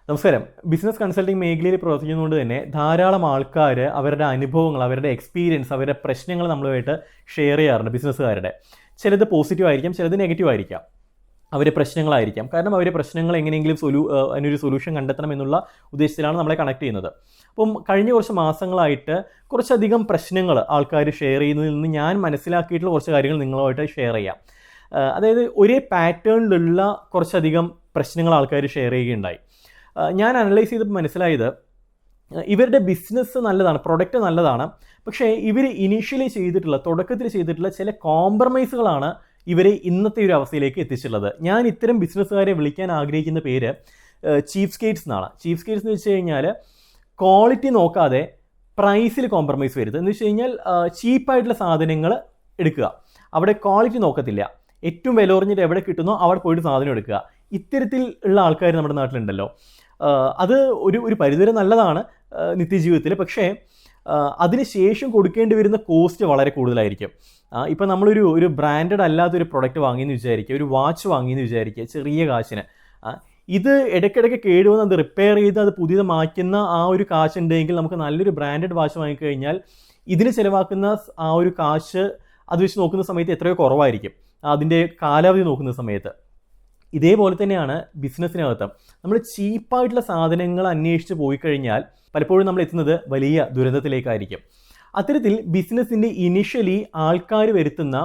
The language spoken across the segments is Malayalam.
നമസ്കാരം. ബിസിനസ് കൺസൾട്ടിംഗ് മേഖലയിൽ പ്രവർത്തിക്കുന്നതുകൊണ്ട് തന്നെ ധാരാളം ആൾക്കാർ അവരുടെ അനുഭവങ്ങൾ, അവരുടെ എക്സ്പീരിയൻസ്, അവരുടെ പ്രശ്നങ്ങൾ നമ്മളുമായിട്ട് ഷെയർ ചെയ്യാറുണ്ട്. ബിസിനസ്സുകാരുടെ ചിലത് പോസിറ്റീവ് ആയിരിക്കാം, ചിലത് നെഗറ്റീവ് ആയിരിക്കാം. അവരുടെ പ്രശ്നങ്ങളായിരിക്കാം. കാരണം അവരുടെ പ്രശ്നങ്ങൾ എങ്ങനെയെങ്കിലും അതിനൊരു സൊല്യൂഷൻ കണ്ടെത്തണം എന്നുള്ള ഉദ്ദേശത്തിലാണ് നമ്മളെ കണക്ട് ചെയ്യുന്നത്. അപ്പം കഴിഞ്ഞ കുറച്ച് മാസങ്ങളായിട്ട് കുറച്ചധികം പ്രശ്നങ്ങൾ ആൾക്കാർ ഷെയർ ചെയ്യുന്നതിൽ നിന്ന് ഞാൻ മനസ്സിലാക്കിയിട്ടുള്ള കുറച്ച് കാര്യങ്ങൾ നിങ്ങളുമായിട്ട് ഷെയർ ചെയ്യാം. അതായത് ഒരേ പാറ്റേണിലുള്ള കുറച്ചധികം പ്രശ്നങ്ങൾ ആൾക്കാർ ഷെയർ ചെയ്യുകയുണ്ടായി. ഞാൻ അനലൈസ് ചെയ്തപ്പോൾ മനസ്സിലായത് ഇവരുടെ ബിസിനസ് നല്ലതാണ്, പ്രൊഡക്റ്റ് നല്ലതാണ്, പക്ഷേ ഇവർ ഇനീഷ്യലി തുടക്കത്തിൽ ചെയ്തിട്ടുള്ള ചില കോംപ്രമൈസുകളാണ് ഇവരെ ഇന്നത്തെ ഒരു അവസ്ഥയിലേക്ക് എത്തിച്ചുള്ളത്. ഞാൻ ഇത്തരം ബിസിനസ്സുകാരെ വിളിക്കാൻ ആഗ്രഹിക്കുന്ന പേര് ചീപ്പ് സ്കേറ്റ്സ് എന്നാണ്. ചീപ്പ് സ്കേറ്റ്സ് എന്ന് വെച്ച് കഴിഞ്ഞാൽ ക്വാളിറ്റി നോക്കാതെ പ്രൈസിൽ കോംപ്രമൈസ് വരുന്നത്. എന്ന് വെച്ച് കഴിഞ്ഞാൽ ചീപ്പായിട്ടുള്ള സാധനങ്ങൾ എടുക്കുക, അവിടെ ക്വാളിറ്റി നോക്കത്തില്ല, ഏറ്റവും വില കുറഞ്ഞിട്ട് എവിടെ കിട്ടുന്നോ അവിടെ പോയിട്ട് സാധനം എടുക്കുക. ഇത്തരത്തിൽ ഉള്ള ആൾക്കാർ നമ്മുടെ നാട്ടിലുണ്ടല്ലോ. അത് ഒരു പരിധിവരെ നല്ലതാണ് നിത്യജീവിതത്തിൽ, പക്ഷേ അതിന് ശേഷം കൊടുക്കേണ്ടി വരുന്ന കോസ്റ്റ് വളരെ കൂടുതലായിരിക്കും. ഇപ്പം നമ്മളൊരു ബ്രാൻഡഡ് അല്ലാത്തൊരു പ്രൊഡക്റ്റ് വാങ്ങിയെന്ന് വിചാരിക്കുക, ഒരു വാച്ച് വാങ്ങിയെന്ന് വിചാരിക്കുക ചെറിയ കാശിന്. ഇത് ഇടയ്ക്കിടയ്ക്ക് കേടുവന്ന് അത് റിപ്പയർ ചെയ്ത് അത് പുതിയത് മാറ്റുന്ന ആ ഒരു കാശ് ഉണ്ടെങ്കിൽ നമുക്ക് നല്ലൊരു ബ്രാൻഡഡ് വാച്ച് വാങ്ങിക്കഴിഞ്ഞാൽ ഇതിന് ചിലവാക്കുന്ന ആ ഒരു കാശ് അത് വെച്ച് നോക്കുന്ന സമയത്ത് എത്രയോ കുറവായിരിക്കും അതിൻ്റെ കാലാവധി നോക്കുന്ന സമയത്ത്. ഇതേപോലെ തന്നെയാണ് ബിസിനസ്സിനകത്ത്. നമ്മൾ ചീപ്പായിട്ടുള്ള സാധനങ്ങൾ അന്വേഷിച്ച് പോയി കഴിഞ്ഞാൽ പലപ്പോഴും നമ്മൾ എത്തുന്നത് വലിയ ദുരന്തത്തിലേക്കായിരിക്കും. അത്തരത്തിൽ ബിസിനസ്സിൻ്റെ ഇനിഷ്യലി ആൾക്കാർ വരുത്തുന്ന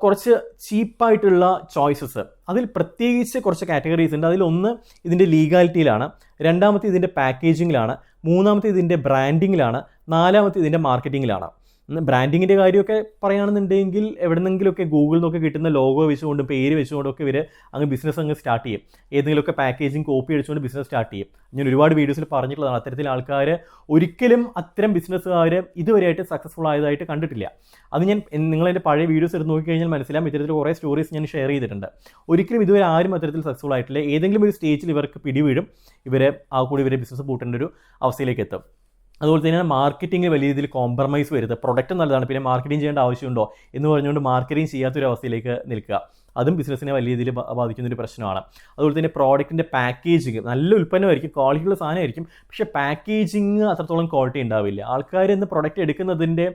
കുറച്ച് ചീപ്പായിട്ടുള്ള ചോയ്സസ്, അതിൽ പ്രത്യേകിച്ച് കുറച്ച് കാറ്റഗറീസ് ഉണ്ട്. അതിലൊന്ന് ഇതിൻ്റെ ലീഗാലിറ്റിയിലാണ്, രണ്ടാമത്തെ ഇതിൻ്റെ പാക്കേജിങ്ങിലാണ്, മൂന്നാമത്തെ ഇതിൻ്റെ ബ്രാൻഡിങ്ങിലാണ്, നാലാമത്തെ ഇതിൻ്റെ മാർക്കറ്റിങ്ങിലാണ്. ബ്രാൻഡിങ്ങിൻ്റെ കാര്യമൊക്കെ പറയുകയാണെന്നുണ്ടെങ്കിൽ എവിടെന്നെങ്കിലുമൊക്കെ ഗൂഗിളിൽ നിന്നൊക്കെ കിട്ടുന്ന ലോഗോ വെച്ചുകൊണ്ടും പേര് വെച്ചുകൊണ്ടൊക്കെ ഇവർ അങ്ങ് ബിസിനസ് അങ്ങ് സ്റ്റാർട്ട് ചെയ്യും. ഏതെങ്കിലുമൊക്കെ പാക്കേജിങ് കോപ്പി അടിച്ചുകൊണ്ട് ബിസിനസ് സ്റ്റാർട്ട് ചെയ്യും. ഞാൻ ഒരുപാട് വീഡിയോസിൽ പറഞ്ഞിട്ടുള്ളതാണ്. അത്തരത്തിൽ ആൾക്കാർ ഒരിക്കലും അത്തരം ബിസിനസ്സുകാർ ഇതുവരെയായിട്ട് സക്സസ്ഫുൾ ആയതായിട്ട് കണ്ടിട്ടില്ല. അത് ഞാൻ നിങ്ങളെൻ്റെ പഴയ വീഡിയോസ് എടുത്ത് നോക്കിക്കഴിഞ്ഞാൽ മനസ്സിലാവും. ഇത്തരത്തിൽ കുറേ സ്റ്റോറീസ് ഞാൻ ഷെയർ ചെയ്തിട്ടുണ്ട്. ഒരിക്കലും ഇതുവരെ ആരും അത്തരത്തിൽ സക്സസ്ഫുൾ ആയിട്ടില്ല. ഏതെങ്കിലും ഒരു സ്റ്റേജിൽ ഇവർക്ക് പിടിവീഴും, ഇവരെ ഇവരെ ബിസിനസ് പൂട്ടേണ്ട ഒരു അവസ്ഥയിലേക്ക് എത്തും. അതുപോലെ തന്നെയാണ് മാർക്കറ്റിംഗ് വലിയ രീതിയിൽ കോംപ്രമൈസ് വരുന്നത്. പ്രൊഡക്റ്റ് നല്ലതാണ്, പിന്നെ മാർക്കറ്റിംഗ് ചെയ്യേണ്ട ആവശ്യമുണ്ടോ എന്ന് പറഞ്ഞുകൊണ്ട് മാർക്കറ്റിംഗ് ചെയ്യാത്തൊരു അവസ്ഥയിലേക്ക് നിൽക്കുക. അതും ബിസിനസ്സിനെ വലിയ രീതിയിൽ ബാധിക്കുന്നൊരു പ്രശ്നമാണ്. അതുപോലെ തന്നെ പ്രോഡക്റ്റിൻ്റെ പാക്കേജിങ് നല്ല ഉൽപ്പന്നമായിരിക്കും, ക്വാളിറ്റിയുള്ള സാധനമായിരിക്കും, പക്ഷേ പാക്കേജിങ് അത്രത്തോളം ക്വാളിറ്റി ഉണ്ടാവില്ല. ആൾക്കാർ ഇന്ന് പ്രൊഡക്റ്റ് എടുക്കുന്നതിൻ്റെ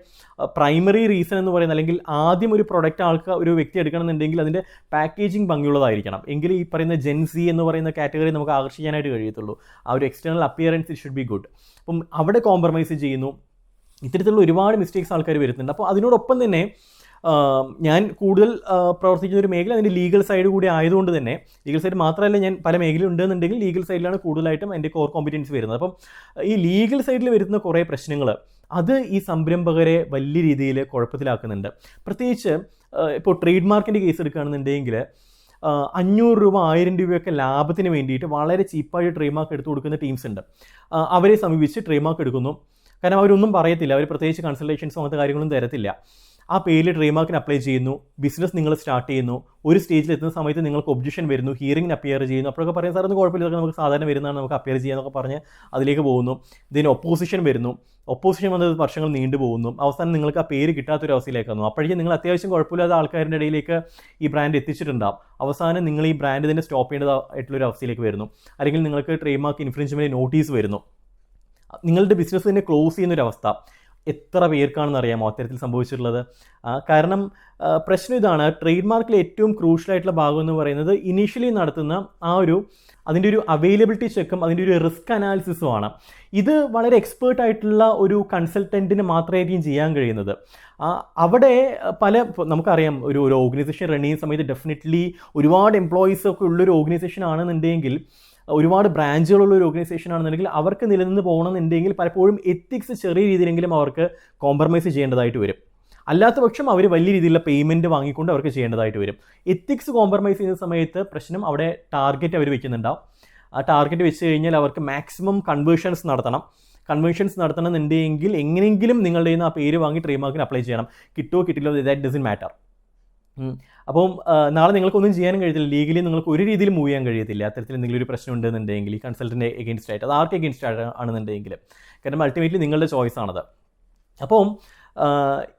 പ്രൈമറി റീസൺ എന്ന് പറയുന്നത്, അല്ലെങ്കിൽ ആദ്യം ഒരു പ്രൊഡക്റ്റ് ഒരു വ്യക്തി എടുക്കണമെന്നുണ്ടെങ്കിൽ അതിൻ്റെ പാക്കേജിങ് ഭംഗിയുള്ളതായിരിക്കണം. എങ്കിൽ ഈ പറയുന്ന ജെൻസി എന്ന് പറയുന്ന കാറ്റഗറി നമുക്ക് ആകർഷിക്കാനായിട്ട് കഴിയത്തുള്ളൂ. ആ ഒരു external appearance it should be good. അപ്പം അവിടെ കോംപ്രമൈസ് ചെയ്യുന്നു. ഇത്തരത്തിലുള്ള ഒരുപാട് മിസ്റ്റേക്സ് ആൾക്കാർ വരുന്നുണ്ട്. അപ്പോൾ അതിനോടൊപ്പം തന്നെ ഞാൻ കൂടുതൽ പ്രവർത്തിക്കുന്ന ഒരു മേഖല അതിൻ്റെ ലീഗൽ സൈഡ് കൂടി ആയതുകൊണ്ട് തന്നെ, ലീഗൽ സൈഡ് മാത്രമല്ല, ഞാൻ പല മേഖല ഉണ്ടെന്നുണ്ടെങ്കിൽ ലീഗൽ സൈഡിലാണ് കൂടുതലായിട്ടും എൻ്റെ കോർ കോമ്പറ്റൻസ് വരുന്നത്. അപ്പം ഈ ലീഗൽ സൈഡിൽ വരുന്ന കുറേ പ്രശ്നങ്ങൾ അത് ഈ സംരംഭകരെ വലിയ രീതിയിൽ കുഴപ്പത്തിലാക്കുന്നുണ്ട്. പ്രത്യേകിച്ച് ഇപ്പോൾ ട്രേഡ് മാർക്കിൻ്റെ കേസ് എടുക്കുകയാണെന്നുണ്ടെങ്കിൽ 500 രൂപ 1000 രൂപയൊക്കെ ലാഭത്തിന് വേണ്ടിയിട്ട് വളരെ ചീപ്പായിട്ട് ട്രേഡ് മാർക്ക് എടുത്തു കൊടുക്കുന്ന ടീംസ് ഉണ്ട്. അവരെ സമീപിച്ച് ട്രേഡ് മാർക്ക് എടുക്കുന്നു. കാരണം അവരൊന്നും പറയത്തില്ല, അവർ പ്രത്യേകിച്ച് കൺസൾട്ടേഷൻസോ അങ്ങനത്തെ കാര്യങ്ങളൊന്നും തരത്തില്ല. ആ പേരിൽ ട്രേഡ് മാർക്കിന് അപ്ലൈ ചെയ്യുന്നു, ബിസിനസ് നിങ്ങൾ സ്റ്റാർട്ട് ചെയ്യുന്നു. ഒരു സ്റ്റേജിൽ എത്തുന്ന സമയത്ത് നിങ്ങൾക്ക് ഒബ്ജക്ഷൻ വരുന്നു, ഹിയറിംഗിന് അപ്പിയർ ചെയ്യുന്നു. അപ്പോഴൊക്കെ പറയാൻ സാർ ഒന്ന് കുഴപ്പമില്ല, ഇതൊക്കെ നമുക്ക് സാധാരണ വരുന്നതാണ്, നമുക്ക് അപ്പിയർ ചെയ്യാന്നൊക്കെ പറഞ്ഞ് അതിലേക്ക് പോകുന്നു. ഇതിന് ഒപ്പോസിഷൻ വരുന്നു. ഒപ്പോസിഷൻ വന്നത് വർഷങ്ങൾ നീണ്ടു പോകുന്നു. അവസാനം നിങ്ങൾക്ക് ആ പേര് കിട്ടാത്തൊരു അവസ്ഥയിലേക്ക് വന്നു. അപ്പോഴേക്കും നിങ്ങൾ അത്യാവശ്യം കുഴപ്പമില്ലാത്ത ആൾക്കാരുടെ ഇടയിലേക്ക് ഈ ബ്രാൻഡ് എത്തിച്ചിട്ടുണ്ടാകും. അവസാനം നിങ്ങൾ ഈ ബ്രാൻഡ് തന്നെ സ്റ്റോപ്പ് ചെയ്യേണ്ടതായിട്ടുള്ളൊരു അവസ്ഥയിലേക്ക് വരുന്നു. അല്ലെങ്കിൽ നിങ്ങൾക്ക് ട്രേഡ് മാർക്ക് ഇൻഫ്രിഞ്ച്മെൻറ്റ് നോട്ടീസ് വരുന്നു. നിങ്ങളുടെ ബിസിനസ് തന്നെ ക്ലോസ് ചെയ്യുന്നൊരവസ്ഥ എത്ര പേർക്കാണെന്ന് അറിയാമോ അത്തരത്തിൽ സംഭവിച്ചിട്ടുള്ളത്? കാരണം പ്രശ്നം ഇതാണ്, ട്രേഡ് മാർക്കിലെ ഏറ്റവും ക്രൂഷ്യലായിട്ടുള്ള ഭാഗം എന്ന് പറയുന്നത് ഇനീഷ്യലി നടത്തുന്ന അതിൻ്റെ ഒരു അവൈലബിലിറ്റി ചെക്കും അതിൻ്റെ ഒരു റിസ്ക് അനാലിസിസുമാണ്. ഇത് വളരെ എക്സ്പേർട്ടായിട്ടുള്ള ഒരു കൺസൾട്ടൻറ്റിന് മാത്രമായിരിക്കും ചെയ്യാൻ കഴിയുന്നത്. അവിടെ നമുക്കറിയാം, ഒരു ഓർഗനൈസേഷൻ റൺ ചെയ്യുന്ന സമയത്ത് ഡെഫിനറ്റ്ലി ഒരുപാട് എംപ്ലോയീസൊക്കെ ഉള്ളൊരു ഓർഗനൈസേഷൻ ആണെന്നുണ്ടെങ്കിൽ, ഒരുപാട് ബ്രാഞ്ചുകളുള്ള ഒരു ഓർഗനൈസേഷൻ ആണെന്നുണ്ടെങ്കിൽ, അവർക്ക് നിലനിന്ന് പോകണമെന്നുണ്ടെങ്കിൽ പലപ്പോഴും എത്തിക്സ് ചെറിയ രീതിയിലെങ്കിലും അവർക്ക് കോംപ്രമൈസ് ചെയ്യേണ്ടതായിട്ട് വരും. അല്ലാത്ത പക്ഷം അവർ വലിയ രീതിയിലുള്ള പേയ്മെൻറ്റ് വാങ്ങിക്കൊണ്ട് അവർക്ക് ചെയ്യേണ്ടതായിട്ട് വരും. എത്തിക്സ് കോംപ്രമൈസ് ചെയ്യുന്ന സമയത്ത് പ്രശ്നം അവിടെ ടാർഗറ്റ് അവർ വെക്കുന്നുണ്ടാവും. ആ ടാർഗറ്റ് വെച്ച് കഴിഞ്ഞാൽ അവർക്ക് മാക്സിമം കൺവേർഷൻസ് നടത്തണമെന്നുണ്ടെങ്കിൽ എങ്ങനെയെങ്കിലും നിങ്ങളുടെ ആ പേര് വാങ്ങി ട്രേഡ് മാർക്കിന് അപ്ലൈ ചെയ്യണം. കിട്ടുമോ കിട്ടില്ലോ ദാറ്റ് ഡസൻറ്റ് മാറ്റർ. അപ്പം നാളെ നിങ്ങൾക്കൊന്നും ചെയ്യാനും കഴിയത്തില്ല, ലീഗലി നിങ്ങൾക്ക് ഒരു രീതിയിൽ മൂവ് ചെയ്യാൻ കഴിയത്തില്ല. അത്തരത്തിൽ എന്തെങ്കിലും ഒരു പ്രശ്നം ഉണ്ടെന്നുണ്ടെങ്കിൽ ഈ കൺസൾട്ടൻ്റ് എഗെയിൻസ്റ്റ് ആയിട്ട്, അത് ആർക്ക് എഗെയിൻസ്റ്റ് ആണെന്നുണ്ടെങ്കിൽ, കാരണം അൾട്ടിമേറ്റ്ലി നിങ്ങളുടെ ചോയ്സ് ആണത്. അപ്പം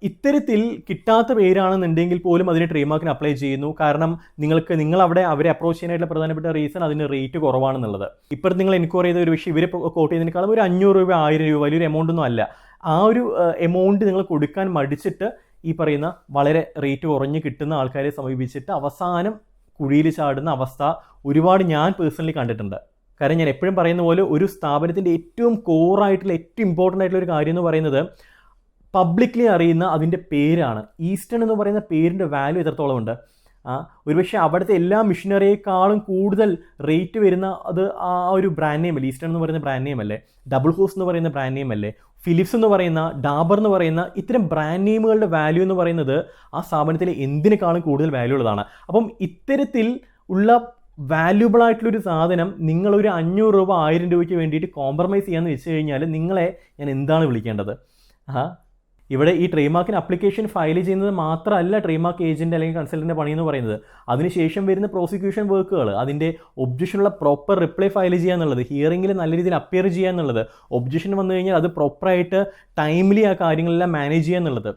ഇത്തരത്തിൽ കിട്ടാത്ത പേരാണെന്നുണ്ടെങ്കിൽ പോലും അതിന് ട്രേഡ് മാർക്കിന് അപ്ലൈ ചെയ്യുന്നു. കാരണം നിങ്ങളവിടെ അവരെ അപ്രോച്ച് ചെയ്യാനായിട്ടുള്ള പ്രധാനപ്പെട്ട റീസൺ അതിന് റേറ്റ് കുറവാണെന്നുള്ളത്. ഇപ്പോൾ നിങ്ങൾ എൻക്വയറി ചെയ്ത ഒരു വിഷയം ഇവരെ കോട്ട് ചെയ്തതിനേക്കാളും ഒരു 500 രൂപ 1000 രൂപ വലിയൊരു എമൗണ്ട് ഒന്നും അല്ല. ആ ഒരു എമൗണ്ട് നിങ്ങൾ കൊടുക്കാൻ മടിച്ചിട്ട് ഈ പറയുന്ന വളരെ റേറ്റ് കുറഞ്ഞ് കിട്ടുന്ന ആൾക്കാരെ സമീപിച്ചിട്ട് അവസാനം കുഴിയിൽ ചാടുന്ന അവസ്ഥ ഒരുപാട് ഞാൻ പേഴ്സണലി കണ്ടിട്ടുണ്ട്. കാരണം ഞാൻ എപ്പോഴും പറയുന്ന പോലെ ഒരു സ്ഥാപനത്തിൻ്റെ ഏറ്റവും കോറായിട്ടുള്ള ഏറ്റവും ഇമ്പോർട്ടൻ്റ് ആയിട്ടുള്ള ഒരു കാര്യം എന്ന് പറയുന്നത് പബ്ലിക്ലി അറിയുന്ന അതിൻ്റെ പേരാണ്. ഈസ്റ്റേൺ എന്ന് പറയുന്ന പേരിൻ്റെ വാല്യൂ എത്രത്തോളം ഉണ്ട്. ഒരുപക്ഷെ അവിടുത്തെ എല്ലാ മിഷനറിയേക്കാളും കൂടുതൽ റേറ്റ് വരുന്ന അത് ആ ഒരു ബ്രാൻഡ് നെയിം അല്ലേ, ഈസ്റ്റേൺ എന്ന് പറയുന്ന ബ്രാൻഡ് നെയിം അല്ലേ, ഡബിൾ ഹോസ് എന്ന് പറയുന്ന ബ്രാൻഡ് നെയിം അല്ലേ, ഫിലിപ്സ് എന്ന് പറയുന്ന, ഡാബർ എന്ന് പറയുന്ന ഇത്തരം ബ്രാൻഡ് നെയിമുകളുടെ വാല്യൂ എന്ന് പറയുന്നത് ആ സ്ഥാപനത്തിലെ എന്തിനേക്കാളും കൂടുതൽ വാല്യൂ ഉള്ളതാണ്. അപ്പം ഇത്തരത്തിൽ ഉള്ള വാല്യൂബിൾ ആയിട്ടുള്ളൊരു സാധനം നിങ്ങളൊരു 500 രൂപ 1000 രൂപയ്ക്ക് വേണ്ടിയിട്ട് കോംപ്രമൈസ് ചെയ്യാമെന്ന് വെച്ച് കഴിഞ്ഞാൽ നിങ്ങളെ ഞാൻ എന്താണ് വിളിക്കേണ്ടത്? ഇവിടെ ഈ ട്രേഡ് മാർക്കിന് അപ്ലിക്കേഷൻ ഫയൽ ചെയ്യുന്നത് മാത്രമല്ല ട്രേഡ് മാർക്ക് ഏജൻറ്റ് അല്ലെങ്കിൽ കൺസൾട്ടൻ്റെ പണി എന്ന് പറയുന്നത്. അതിനുശേഷം വരുന്ന പ്രോസിക്യൂഷൻ വർക്കുകൾ, അതിൻ്റെ ഒബ്ജക്ഷനുള്ള പ്രോപ്പർ റിപ്ലൈ ഫയൽ ചെയ്യുക എന്നുള്ളത്, ഹിയറിംഗിൽ നല്ല രീതിയിൽ അപ്പിയർ ചെയ്യുക എന്നുള്ളത്, ഒബ്ജക്ഷൻ വന്നു കഴിഞ്ഞാൽ അത് പ്രോപ്പറായിട്ട് ടൈംലി ആ കാര്യങ്ങളെല്ലാം മാനേജ് ചെയ്യുക എന്നുള്ളത്,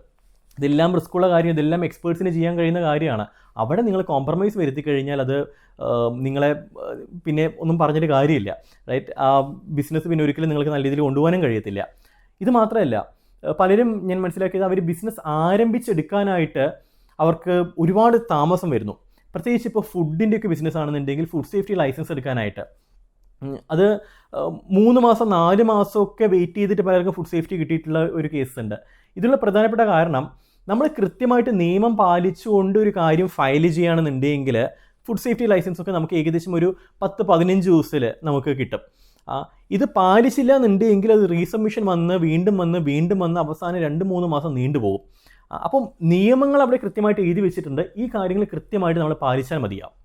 ഇതെല്ലാം റിസ്ക്കുള്ള കാര്യം, ഇതെല്ലാം എക്സ്പേർട്സിന് ചെയ്യാൻ കഴിയുന്ന കാര്യമാണ്. അവിടെ നിങ്ങൾ കോംപ്രമൈസ് വരുത്തി കഴിഞ്ഞാൽ അത് നിങ്ങളെ പിന്നെ ഒന്നും പറഞ്ഞിട്ട് കാര്യമില്ല, റൈറ്റ്? ആ ബിസിനസ് പിന്നെ ഒരിക്കലും നിങ്ങൾക്ക് നല്ല രീതിയിൽ കൊണ്ടുപോകാനും കഴിയത്തില്ല. ഇത് മാത്രമല്ല, പലരും ഞാൻ മനസ്സിലാക്കിയത് അവർ ബിസിനസ് ആരംഭിച്ചെടുക്കാനായിട്ട് അവർക്ക് ഒരുപാട് താമസം വരുന്നു. പ്രത്യേകിച്ച് ഇപ്പോൾ ഫുഡിൻ്റെയൊക്കെ ബിസിനസ് ആണെന്നുണ്ടെങ്കിൽ ഫുഡ് സേഫ്റ്റി ലൈസൻസ് എടുക്കാനായിട്ട് അത് 3 മാസം 4 മാസമൊക്കെ വെയിറ്റ് ചെയ്തിട്ട് പലർക്കും ഫുഡ് സേഫ്റ്റി കിട്ടിയിട്ടുള്ള ഒരു കേസ് ഉണ്ട്. ഇതിനുള്ള പ്രധാനപ്പെട്ട കാരണം നമ്മൾ കൃത്യമായിട്ട് നിയമം പാലിച്ചുകൊണ്ട് ഒരു കാര്യം ഫയൽ ചെയ്യുകയാണെന്നുണ്ടെങ്കിൽ ഫുഡ് സേഫ്റ്റി ലൈസൻസ് ഒക്കെ നമുക്ക് ഏകദേശം ഒരു 10-15 ദിവസത്തിൽ നമുക്ക് കിട്ടും. ഇത് പാലിച്ചില്ല എന്നുണ്ടെങ്കിൽ അത് റീസബ്മിഷൻ വീണ്ടും വന്ന് അവസാനം 2-3 മാസം നീണ്ടുപോകും. അപ്പം നിയമങ്ങൾ അവിടെ കൃത്യമായിട്ട് എഴുതി വെച്ചിട്ടുണ്ട്. ഈ കാര്യങ്ങൾ കൃത്യമായിട്ട് നമ്മൾ പാലിച്ചാൽ മതിയാവും.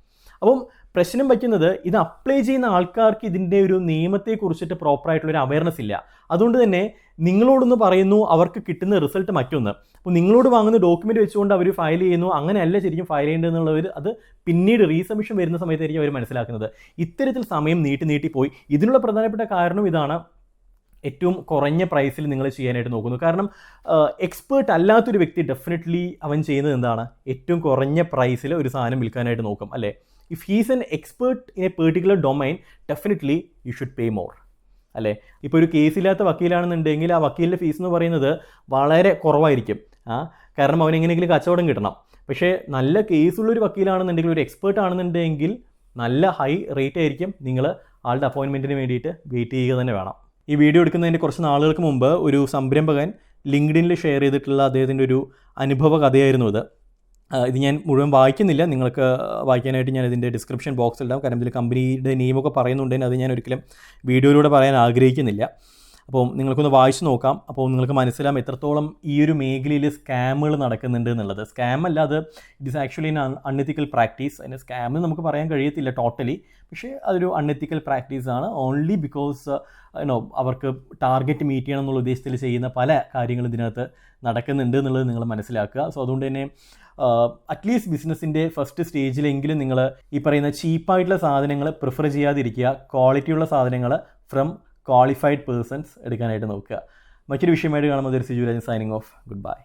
അപ്പം പ്രശ്നം വയ്ക്കുന്നത് ഇത് അപ്ലൈ ചെയ്യുന്ന ആൾക്കാർക്ക് ഇതിൻ്റെ ഒരു നിയമത്തെക്കുറിച്ചിട്ട് പ്രോപ്പറായിട്ടുള്ളൊരു അവയർനെസ് ഇല്ല. അതുകൊണ്ട് തന്നെ നിങ്ങളോടൊന്ന് പറയുന്നു, അവർക്ക് കിട്ടുന്ന റിസൾട്ട് മറ്റൊന്ന്. അപ്പോൾ നിങ്ങളോട് വാങ്ങുന്ന ഡോക്യുമെൻറ്റ് വെച്ചുകൊണ്ട് അവർ ഫയൽ ചെയ്യുന്നു, അങ്ങനെയല്ല ശരിക്കും ഫയൽ ചെയ്യേണ്ടതെന്നുള്ളവർ അത് പിന്നീട് റീസബ്മിഷൻ വരുന്ന സമയത്തായിരിക്കും അവർ മനസ്സിലാക്കുന്നത്. ഇത്തരത്തിൽ സമയം നീട്ടിപ്പോയി. ഇതിനുള്ള പ്രധാനപ്പെട്ട കാരണം ഇതാണ്. ഏറ്റവും കുറഞ്ഞ പ്രൈസിൽ നിങ്ങൾ ചെയ്യാനായിട്ട് നോക്കുന്നു. കാരണം എക്സ്പേർട്ട് അല്ലാത്തൊരു വ്യക്തി ഡെഫിനറ്റ്ലി അവൻ ചെയ്യുന്നത് എന്താണ്? ഏറ്റവും കുറഞ്ഞ പ്രൈസിൽ ഒരു സാധനം വിൽക്കാനായിട്ട് നോക്കും, അല്ലേ? If he's an expert in A particular domain definitely you should pay more, അല്ലേ? ഇപ്പോൾ ഒരു കേസില്ലാത്ത വക്കീലാണെന്നുണ്ടെങ്കിൽ ആ വക്കീലിൻ്റെ ഫീസ് എന്ന് പറയുന്നത് വളരെ കുറവായിരിക്കും. കാരണം അവൻ എങ്ങനെയെങ്കിലും കച്ചവടം കിട്ടണം. പക്ഷേ നല്ല കേസുള്ളൊരു വക്കീലാണെന്നുണ്ടെങ്കിൽ, ഒരു എക്സ്പേർട്ട് ആണെന്നുണ്ടെങ്കിൽ നല്ല ഹൈ റേറ്റ് ആയിരിക്കും. നിങ്ങൾ ആളുടെ അപ്പോയിൻമെൻറ്റിന് വേണ്ടിയിട്ട് വെയിറ്റ് ചെയ്യുക തന്നെ വേണം. ഈ വീഡിയോ എടുക്കുന്നതിൻ്റെ കുറച്ച് നാളുകൾക്ക് മുമ്പ് ഒരു സംരംഭകൻ ലിങ്ക്ഡിനിൽ ഷെയർ ചെയ്തിട്ടുള്ള അദ്ദേഹത്തിൻ്റെ ഒരു അനുഭവ കഥയായിരുന്നു ഇത്. ഇത് ഞാൻ മുഴുവൻ വായിക്കുന്നില്ല, നിങ്ങൾക്ക് വായിക്കാനായിട്ട് ഞാൻ ഇതിൻ്റെ ഡിസ്ക്രിപ്ഷൻ ബോക്സിലിടാം. കാരണം ഇതിൽ കമ്പനിയുടെ നെയിമൊക്കെ പറയുന്നുണ്ടെങ്കിൽ അത് ഞാൻ ഒരിക്കലും വീഡിയോയിലൂടെ പറയാൻ ആഗ്രഹിക്കുന്നില്ല. അപ്പോൾ നിങ്ങൾക്കൊന്ന് വായിച്ച് നോക്കാം. അപ്പോൾ നിങ്ങൾക്ക് മനസ്സിലാവും എത്രത്തോളം ഈ ഒരു മേഖലയിൽ സ്കാമുകൾ നടക്കുന്നുണ്ട് എന്നുള്ളത്. സ്കാം അല്ല, അത് it is actually unethical practice. അതിന് സ്കാമെന്ന് നമുക്ക് പറയാൻ കഴിയത്തില്ല ടോട്ടലി, പക്ഷേ അതൊരു അൺഎത്തിക്കൽ പ്രാക്ടീസാണ്. ഓൺലി ബിക്കോസ് അവർക്ക് ടാർഗറ്റ് മീറ്റ് ചെയ്യണം എന്നുള്ള ഉദ്ദേശത്തിൽ ചെയ്യുന്ന പല കാര്യങ്ങളും ഇതിനകത്ത് നടക്കുന്നുണ്ട് എന്നുള്ളത് നിങ്ങൾ മനസ്സിലാക്കുക. സോ അതുകൊണ്ട് തന്നെ അറ്റ്ലീസ്റ്റ് ബിസിനസ്സിൻ്റെ ഫസ്റ്റ് സ്റ്റേജിലെങ്കിലും നിങ്ങൾ ഈ പറയുന്ന ചീപ്പായിട്ടുള്ള സാധനങ്ങൾ പ്രിഫർ ചെയ്യാതിരിക്കുക. ക്വാളിറ്റിയുള്ള സാധനങ്ങൾ ഫ്രം ക്വാളിഫൈഡ് പേഴ്സൺസ് എടുക്കാനായിട്ട് നോക്കുക. മറ്റൊരു വിഷയമായിട്ട് കാണുമ്പോൾ Siju Rajan signing off. Good bye.